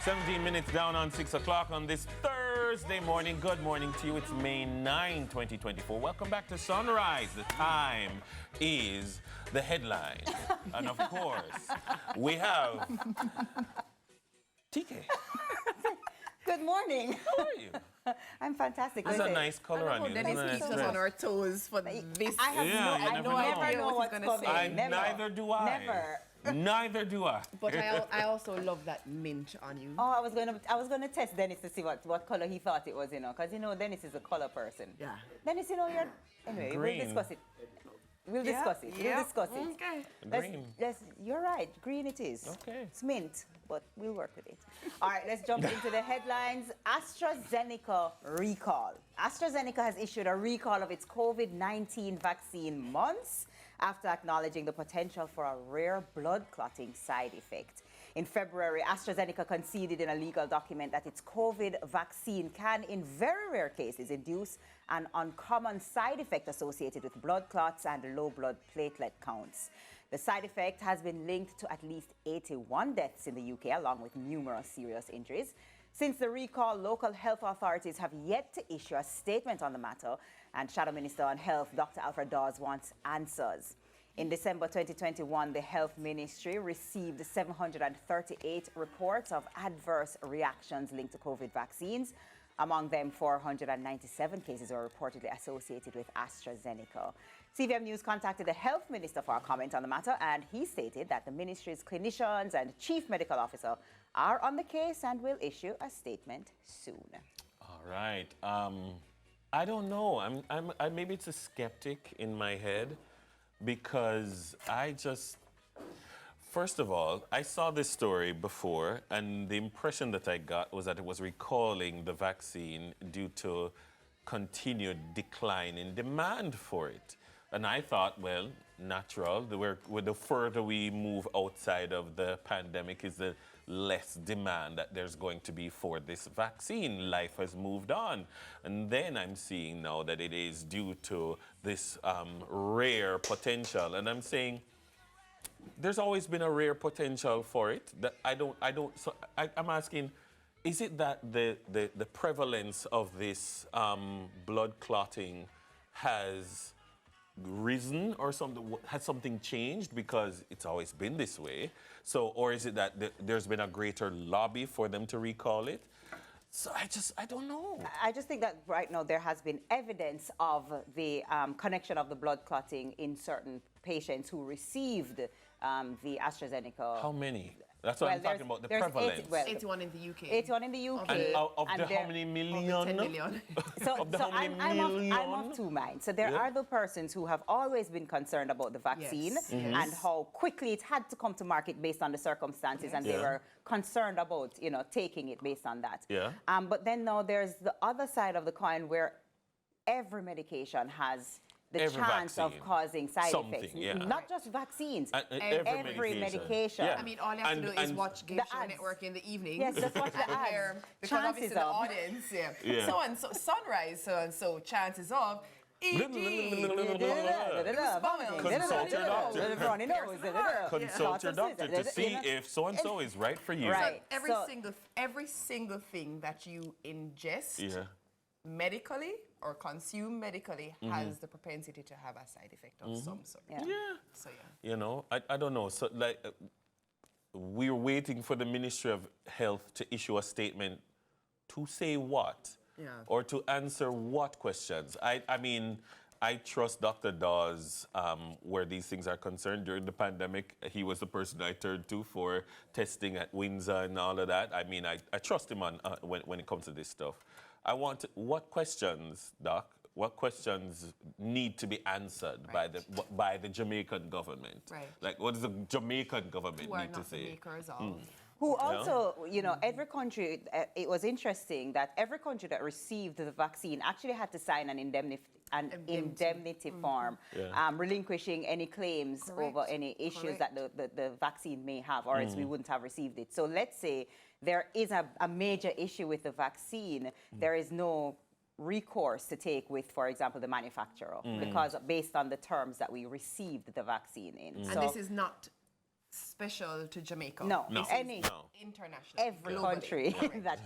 17 minutes down on 6 o'clock on this Thursday morning. Good morning to you. It's May 9, 2024. Welcome back to Sunrise. The time is the headline. And of course, we have TK. Good morning. How are you? I'm fantastic. There's a nice color on you. Dennis keeps us on our toes for this. I never know what's coming. Neither do I. Never. Neither do I. But I also love that mint on you. Oh, I was gonna test Dennis to see what color he thought it was, because Dennis is a color person. Yeah. Dennis, anyway, Green. we'll discuss it. We'll discuss it. Okay. Green. You're right. Green it is. Okay. It's mint, but we'll work with it. All right, let's jump into the headlines. AstraZeneca recall. AstraZeneca has issued a recall of its COVID-19 vaccine months after acknowledging the potential for a rare blood clotting side effect. In February, AstraZeneca conceded in a legal document that its COVID vaccine can, in very rare cases, induce an uncommon side effect associated with blood clots and low blood platelet counts. The side effect has been linked to at least 81 deaths in the UK, along with numerous serious injuries. Since the recall, local health authorities have yet to issue a statement on the matter, and Shadow Minister on Health, Dr. Alfred Dawes, wants answers. In December 2021, the Health Ministry received 738 reports of adverse reactions linked to COVID vaccines. Among them, 497 cases were reportedly associated with AstraZeneca. CVM News contacted the Health Minister for a comment on the matter, and he stated that the ministry's clinicians and chief medical officer are on the case and will issue a statement soon. All right. I don't know. Maybe it's a skeptic in my head, because first of all, I saw this story before, and the impression that I got was that it was recalling the vaccine due to continued decline in demand for it. And I thought, well, natural. The further we move outside of the pandemic is the less demand that there's going to be for this vaccine. Life has moved on. And then I'm seeing now that it is due to this rare potential. And I'm saying there's always been a rare potential for it. That I'm asking, is it that the prevalence of this blood clotting has risen, or has something changed because it's always been this way? So, or is it that there's been a greater lobby for them to recall it? So I don't know. I just think that right now there has been evidence of the connection of the blood clotting in certain patients who received the AstraZeneca. How many? That's what I'm talking about, the prevalence. 81 in the UK. 81 in the UK. And of the how many million? 10 million. I'm of two minds. So there are the persons who have always been concerned about the vaccine and how quickly it had to come to market based on the circumstances, and they were concerned about, taking it based on that. Yeah. But then now there's the other side of the coin where every medication has the chance of causing side effects. Yeah. Not just vaccines, every medication. I mean, all you have to do is watch Game Show Network in the evening. Yes, just watch the ads. Because obviously the audience, so-and-so, sunrise, so-and-so, chances of, Consult your doctor. Consult your doctor to see if so-and-so is right for you. Right. So every single thing that you ingest medically or consume medically has the propensity to have a side effect of some sort. So I don't know. So we're waiting for the Ministry of Health to issue a statement to say what? Or to answer what questions? I mean, I trust Dr. Dawes where these things are concerned. During the pandemic, he was the person I turned to for testing at Windsor and all of that. I mean, I trust him on when it comes to this stuff. What questions, Doc? What questions need to be answered by the Jamaican government? Right. Like, what does the Jamaican government need to say? Who also, every country, it was interesting that every country that received the vaccine actually had to sign an indemnity form, relinquishing any claims over any issues that the vaccine may have, or else we wouldn't have received it. So let's say there is a major issue with the vaccine, there is no recourse to take with, for example, the manufacturer, because based on the terms that we received the vaccine in. And this is not special to Jamaica. No, No. any. No. International. Every globally. country that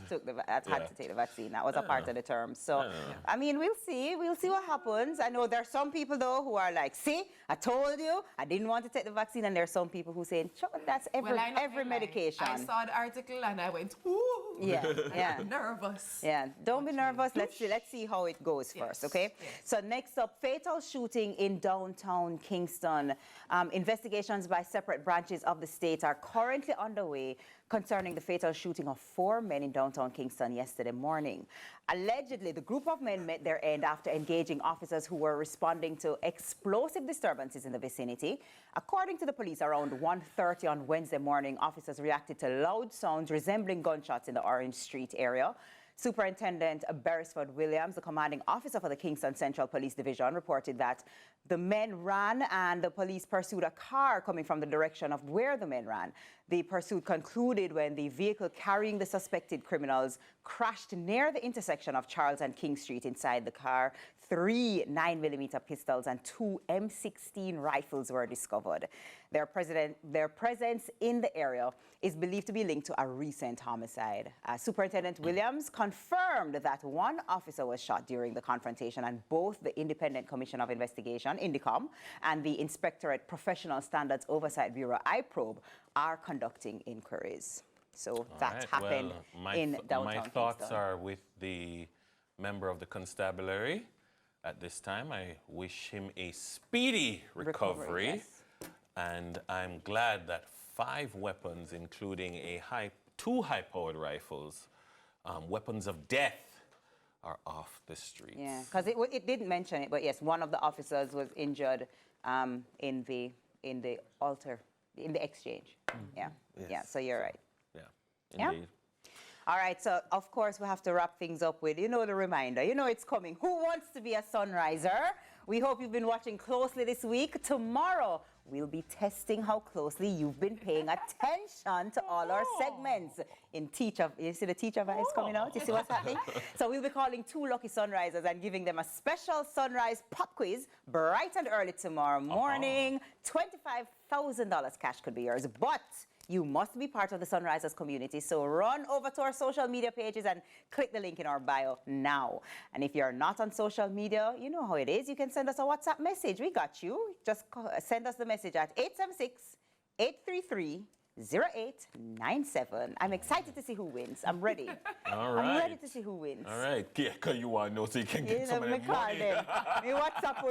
had to take the vaccine. That was a part of the term. So, Yeah. I mean, we'll see. We'll see what happens. I know there are some people, though, who are like, see, I told you, I didn't want to take the vaccine. And there are some people who say, sure, that's every medication. I saw the article and I went, ooh. Yeah. Nervous. Yeah, don't be nervous. Let's see how it goes first, okay? Yes. So next up, fatal shooting in downtown Kingston. Investigations by separate branches of the state are currently underway concerning the fatal shooting of 4 men in downtown Kingston yesterday morning. Allegedly, the group of men met their end after engaging officers who were responding to explosive disturbances in the vicinity. According to the police, around 1:30 on Wednesday morning, officers reacted to loud sounds resembling gunshots in the Orange Street area. Superintendent Beresford Williams, the commanding officer for the Kingston Central Police Division, reported that the men ran and the police pursued a car coming from the direction of where the men ran. The pursuit concluded when the vehicle carrying the suspected criminals crashed near the intersection of Charles and King Street. Inside the car, 3 9mm pistols and 2 M16 rifles were discovered. Their presence in the area is believed to be linked to a recent homicide. Superintendent Williams confirmed that 1 officer was shot during the confrontation, and both the Independent Commission of Investigation, INDICOM, and the Inspectorate Professional Standards Oversight Bureau, IPROBE, are conducting inquiries. So that happened in downtown My thoughts Kingston. are with the member of the constabulary. At this time, I wish him a speedy recovery. Yes. And I'm glad that 5 weapons, including 2 high-powered rifles, weapons of death, are off the streets. Yeah, because it didn't mention it, but yes, one of the officers was injured in the exchange. Yeah, Yes. yeah. So you're right. Yeah, Yeah. indeed. All right, so of course we have to wrap things up with, the reminder. It's coming. Who wants to be a sunriser? We hope you've been watching closely this week. Tomorrow, we'll be testing how closely you've been paying attention to all our segments. You see the teacher vibes coming out? You see what's happening? So we'll be calling 2 lucky sunrisers and giving them a special sunrise pop quiz bright and early tomorrow morning. $25,000 cash could be yours, but you must be part of the Sunrisers community, so run over to our social media pages and click the link in our bio now. And if you're not on social media, you know how it is. You can send us a WhatsApp message. We got you. Just send us the message at 876-833-0897. I'm excited to see who wins. I'm ready. All right. I'm ready to see who wins. All right. Yeah, because you want to know so you can get some of that money. Me WhatsApp,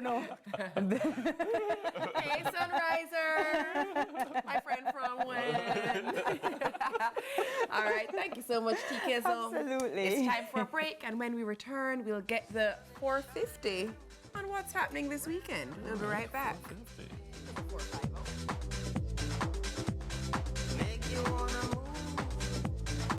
Hey, Sunriser. My friend from when. All right. Thank you so much, TK. Absolutely. It's time for a break, and when we return, we'll get the 450 on what's happening this weekend. We'll be right back. 50. 450.